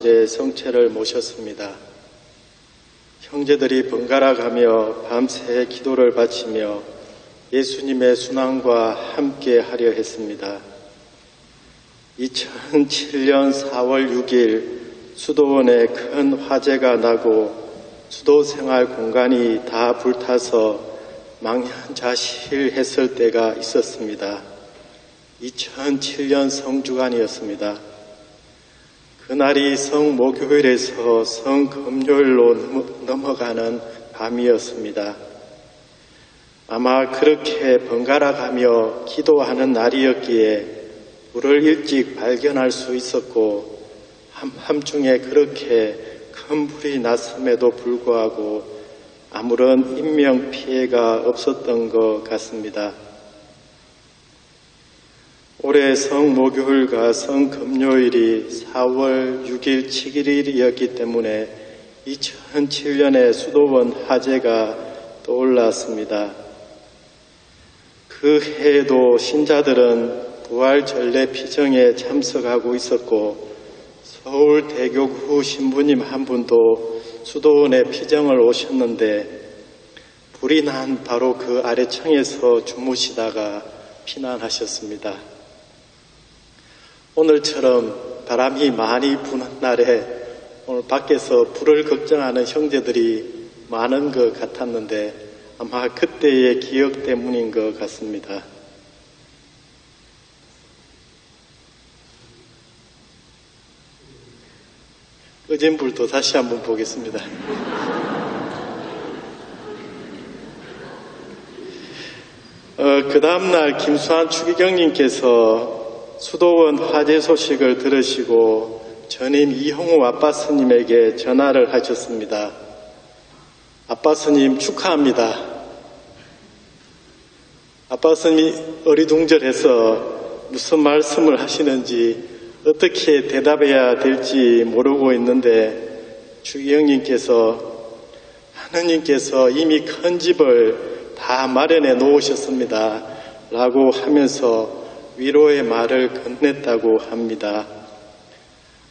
집에 성체를 모셨습니다. 형제들이 번갈아 가며 밤새 기도를 바치며 예수님의 순환과 함께 하려 했습니다. 2007년 4월 6일 수도원에 큰 화재가 나고 수도생활 공간이 다 불타서 망연자실했을 때가 있었습니다. 2007년 성주간이었습니다. 그날이 성목요일에서 성금요일로 넘어가는 밤이었습니다. 아마 그렇게 번갈아 가며 기도하는 날이었기에 불을 일찍 발견할 수 있었고 한밤중에 그렇게 큰 불이 났음에도 불구하고 아무런 인명피해가 없었던 것 같습니다. 올해 성목요일과 성금요일이 4월 6일 7일이었기 때문에 2007년에 수도원 화재가 떠올랐습니다. 그 해에도 신자들은 부활전례 피정에 참석하고 있었고 서울대교구 신부님 한 분도 수도원에 피정을 오셨는데 불이 난 바로 그 아래층에서 주무시다가 피난하셨습니다. 오늘처럼 바람이 많이 부는 날에 오늘 밖에서 불을 걱정하는 형제들이 많은 것 같았는데 아마 그때의 기억 때문인 것 같습니다. 꺼진 불도 다시 한번 보겠습니다. 그 다음날 김수환 추기경님께서 수도원 화재 소식을 들으시고 전임 이형우 아빠 스님에게 전화를 하셨습니다. 아빠 스님 축하합니다. 아빠 스님이 어리둥절해서 무슨 말씀을 하시는지 어떻게 대답해야 될지 모르고 있는데 추기경님께서 하느님께서 이미 큰 집을 다 마련해 놓으셨습니다 라고 하면서 위로의 말을 건넸다고 합니다.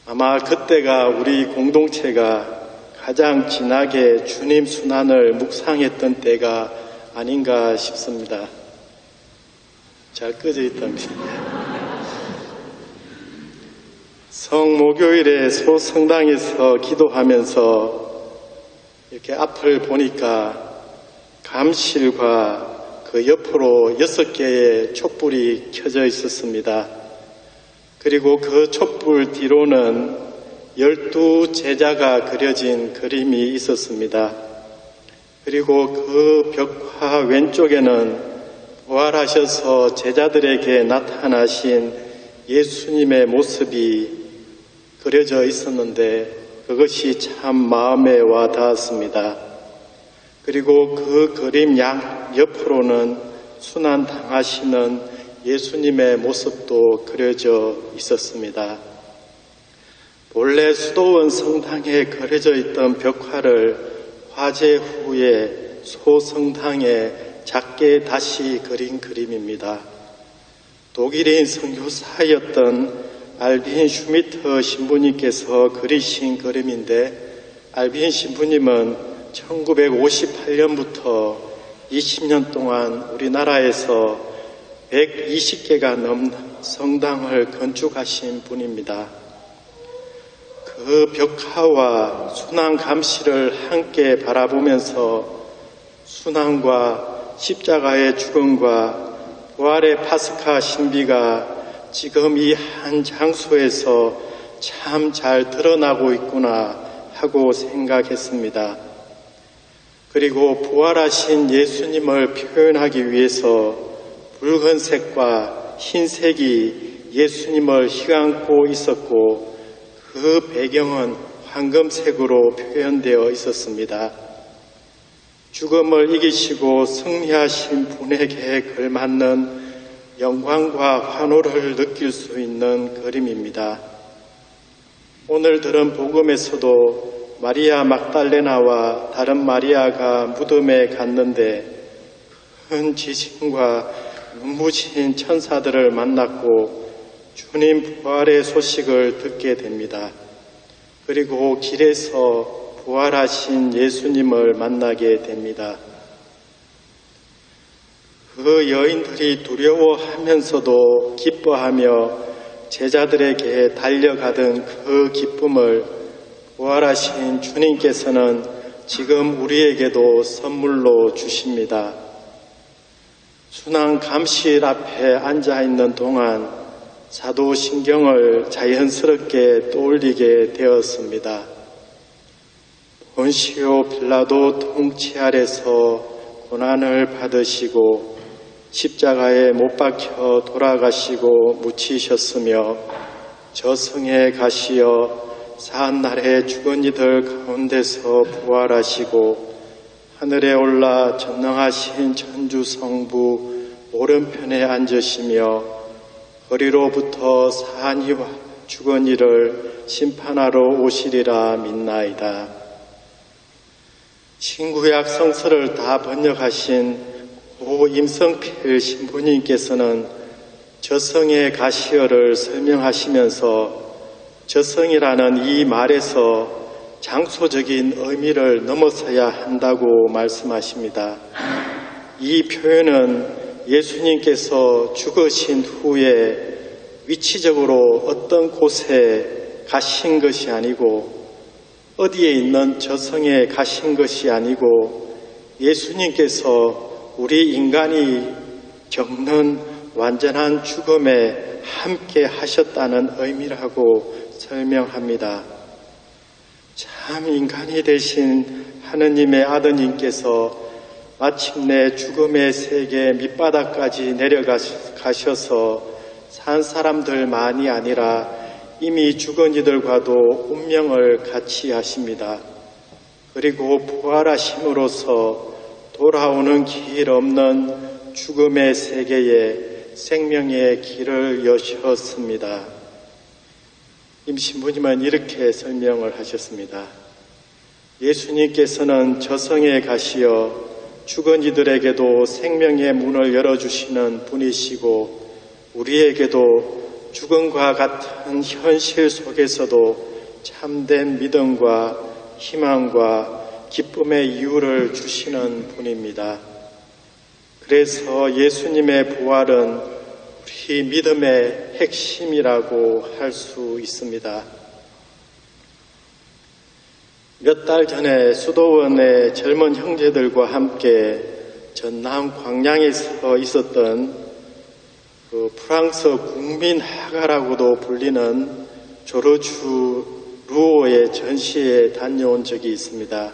아마 그때가 우리 공동체가 가장 진하게 주님 순환을 묵상했던 때가 아닌가 싶습니다. 잘 꺼져 있답니다. 성목요일에 소성당에서 기도하면서 이렇게 앞을 보니까 감실과 그 옆으로 6개의 촛불이 켜져 있었습니다. 그리고 그 촛불 뒤로는 12제자가 그려진 그림이 있었습니다. 그리고 그 벽화 왼쪽에는 부활하셔서 제자들에게 나타나신 예수님의 모습이 그려져 있었는데 그것이 참 마음에 와 닿았습니다. 그리고 그 그림 양 옆으로는 순환당하시는 예수님의 모습도 그려져 있었습니다. 본래 수도원 성당에 그려져 있던 벽화를 화재 후에 소성당에 작게 다시 그린 그림입니다. 독일인 선교사였던 알빈 슈미트 신부님께서 그리신 그림인데 알빈 신부님은 1958년부터 20년 동안 우리나라에서 120개가 넘는 성당을 건축하신 분입니다. 그 벽화와 순환 감시를 함께 바라보면서 순환과 십자가의 죽음과 부활의 파스카 신비가 지금 이 한 장소에서 참 잘 드러나고 있구나 하고 생각했습니다. 그리고 부활하신 예수님을 표현하기 위해서 붉은색과 흰색이 예수님을 휘감고 있었고 그 배경은 황금색으로 표현되어 있었습니다. 죽음을 이기시고 승리하신 분에게 걸맞는 영광과 환호를 느낄 수 있는 그림입니다. 오늘 들은 복음에서도 마리아 막달레나와 다른 마리아가 무덤에 갔는데 큰 지신과 눈부신 천사들을 만났고 주님 부활의 소식을 듣게 됩니다. 그리고 길에서 부활하신 예수님을 만나게 됩니다. 그 여인들이 두려워하면서도 기뻐하며 제자들에게 달려가던 그 기쁨을 부활하신 주님께서는 지금 우리에게도 선물로 주십니다. 순환 감실 앞에 앉아있는 동안 사도신경을 자연스럽게 떠올리게 되었습니다. 본시오 빌라도 통치 아래서 고난을 받으시고 십자가에 못 박혀 돌아가시고 묻히셨으며 저승에 가시어 사한날에 죽은 이들 가운데서 부활하시고 하늘에 올라 전능하신 천주성부 오른편에 앉으시며 거리로부터 사한 이와 죽은 이를 심판하러 오시리라 믿나이다. 신구약 성서를 다 번역하신 고 임성필 신부님께서는 저승의 가시어를 설명하시면서 저승이라는 이 말에서 장소적인 의미를 넘어서야 한다고 말씀하십니다. 이 표현은 예수님께서 죽으신 후에 위치적으로 어떤 곳에 가신 것이 아니고 어디에 있는 저승에 가신 것이 아니고 예수님께서 우리 인간이 겪는 완전한 죽음에 함께 하셨다는 의미라고 설명합니다. 참 인간이 되신 하느님의 아드님께서 마침내 죽음의 세계 밑바닥까지 내려가셔서 산 사람들만이 아니라 이미 죽은 이들과도 운명을 같이 하십니다. 그리고 부활하심으로써 돌아오는 길 없는 죽음의 세계에 생명의 길을 여셨습니다. 임신부님은 이렇게 설명을 하셨습니다. 예수님께서는 저승에 가시어 죽은 이들에게도 생명의 문을 열어주시는 분이시고 우리에게도 죽음과 같은 현실 속에서도 참된 믿음과 희망과 기쁨의 이유를 주시는 분입니다. 그래서 예수님의 부활은 우리 믿음의 핵심이라고 할 수 있습니다. 몇 달 전에 수도원의 젊은 형제들과 함께 전남 광양에서 있었던 그 프랑스 국민화가라고도 불리는 조르주 루오의 전시에 다녀온 적이 있습니다.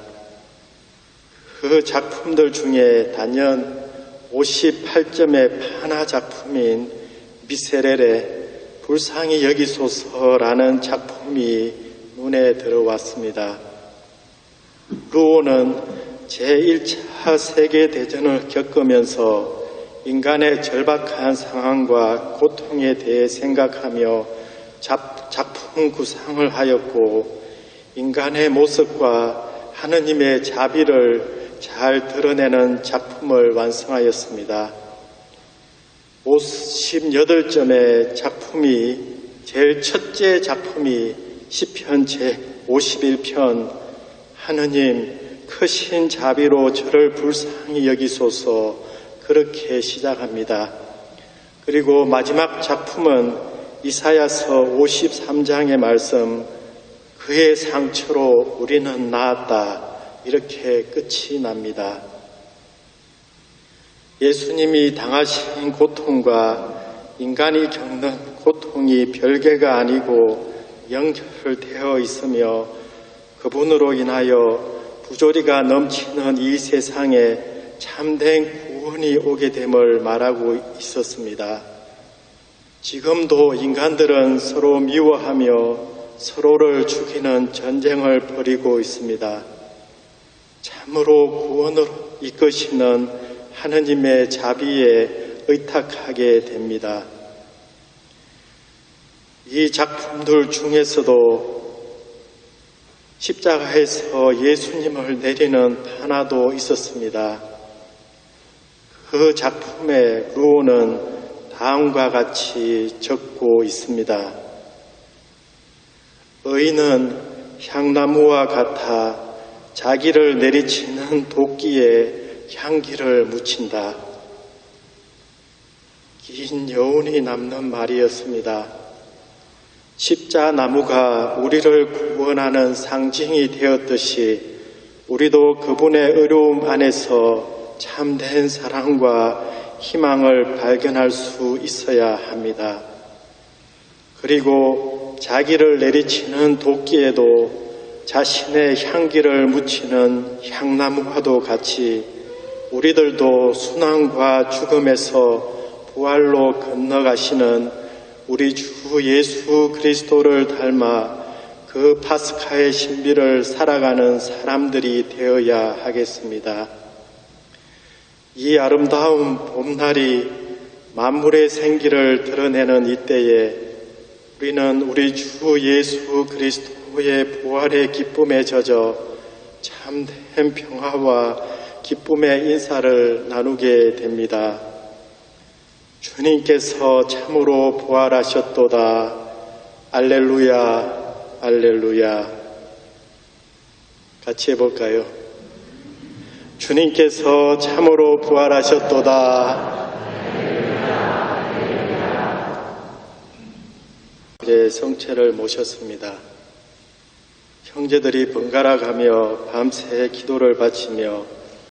그 작품들 중에 단연 58점의 판화 작품인 미세렐의 불쌍히 여기소서라는 작품이 눈에 들어왔습니다. 루오는 제1차 세계대전을 겪으면서 인간의 절박한 상황과 고통에 대해 생각하며 작품 구상을 하였고 인간의 모습과 하느님의 자비를 잘 드러내는 작품을 완성하였습니다. 58점의 작품이 제일 첫째 작품이 시편 제51편 하느님 크신 자비로 저를 불쌍히 여기소서 그렇게 시작합니다. 그리고 마지막 작품은 이사야서 53장의 말씀 그의 상처로 우리는 나았다 이렇게 끝이 납니다. 예수님이 당하신 고통과 인간이 겪는 고통이 별개가 아니고 연결되어 있으며 그분으로 인하여 부조리가 넘치는 이 세상에 참된 구원이 오게 됨을 말하고 있었습니다. 지금도 인간들은 서로 미워하며 서로를 죽이는 전쟁을 벌이고 있습니다. 참으로 구원으로 이끄시는 하느님의 자비에 의탁하게 됩니다. 이 작품들 중에서도 십자가에서 예수님을 내리는 판화도 있었습니다. 그 작품의 루오는 다음과 같이 적고 있습니다. 의인은 향나무와 같아 자기를 내리치는 도끼에 향기를 묻힌다. 긴 여운이 남는 말이었습니다. 십자나무가 우리를 구원하는 상징이 되었듯이 우리도 그분의 의로움 안에서 참된 사랑과 희망을 발견할 수 있어야 합니다. 그리고 자기를 내리치는 도끼에도 자신의 향기를 묻히는 향나무와도 같이 우리들도 순환과 죽음에서 부활로 건너가시는 우리 주 예수 그리스도를 닮아 그 파스카의 신비를 살아가는 사람들이 되어야 하겠습니다. 이 아름다운 봄날이 만물의 생기를 드러내는 이때에 우리는 우리 주 예수 그리스도의 부활의 기쁨에 젖어 참된 평화와 기쁨의 인사를 나누게 됩니다. 주님께서 참으로 부활하셨도다. 알렐루야, 알렐루야. 같이 해볼까요? 주님께서 참으로 부활하셨도다. 이제 성체를 모셨습니다. 형제들이 번갈아 가며 밤새 기도를 바치며